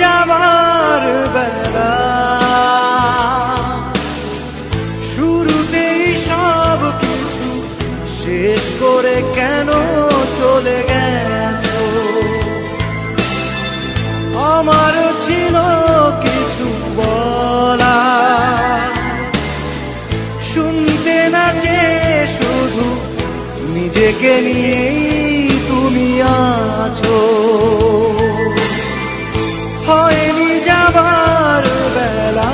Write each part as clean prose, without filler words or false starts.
যাবার বেলা শুরুতেই সব কিছু শেষ করে কেন চলে গেছো? আমার ছিল কিছু বলা, শুনতে না চেয়ে শুধু নিজেকে নিয়েই তুমি আছো। হয়নি যাবার বেলা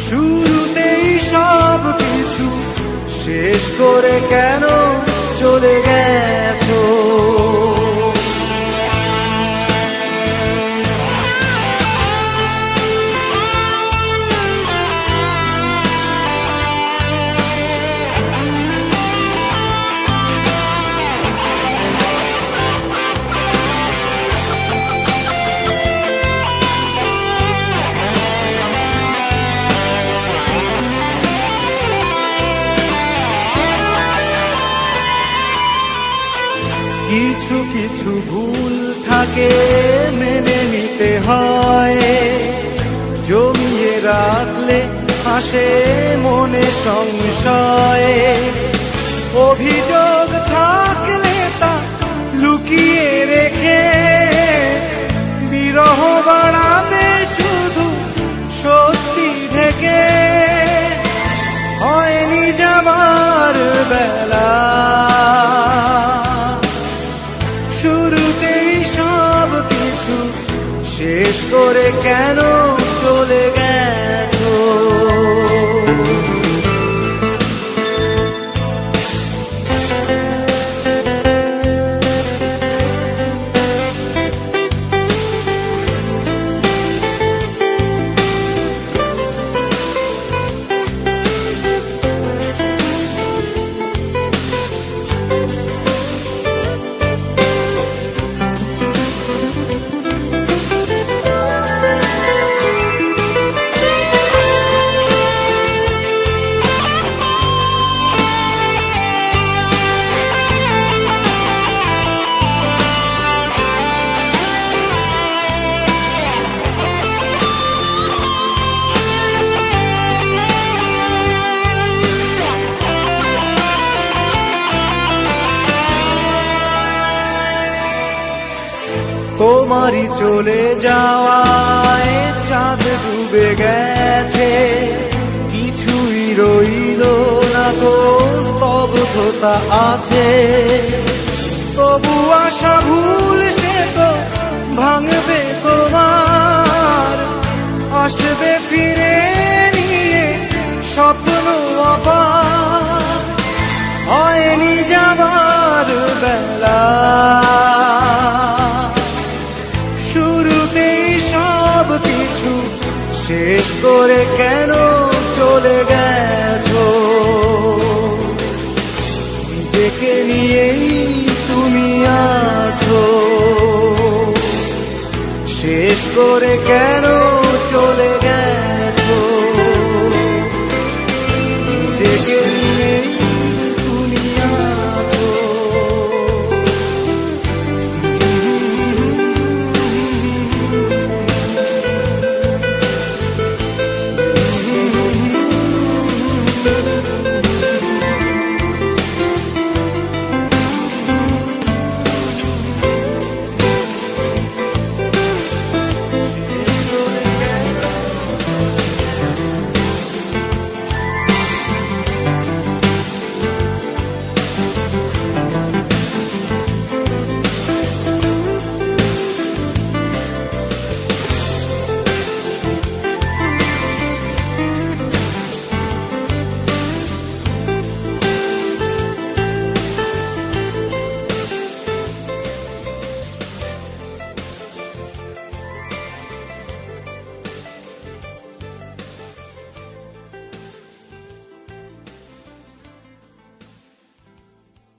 শুরুতেই সব কিছু শেষ করে কেন চলে গেছো? কিছু কিছু ভুল থাকে মেনে নিতে হয়, জমিয়ে রাখলে আসে মনে সংশয়। অভিযোগ থাকলে তা লুকিয়ে রেখে বিরহ বাড়াবে শুধু সত্যি ঢেকে। হয়নি যাবার বেলা শুরুতেই সব কিছু শেষ করে কেন চলে গেছো? তোমারই চলে যাওয়ায় চাঁদ ডুবে গেছে, কিছুই রইল না তো স্তব্ধতা আছে। তবু আশা ভুল সে তো ভাঙবে তোমার, আসবে ফিরে নিয়ে স্বপ্ন আবার। হয়নি যাবার বেলা শুরুতেই সব কিছু শেষ করে কেন চলে গেছো? নিজেকে নিয়েই তুমি আছো, শেষ করে কেন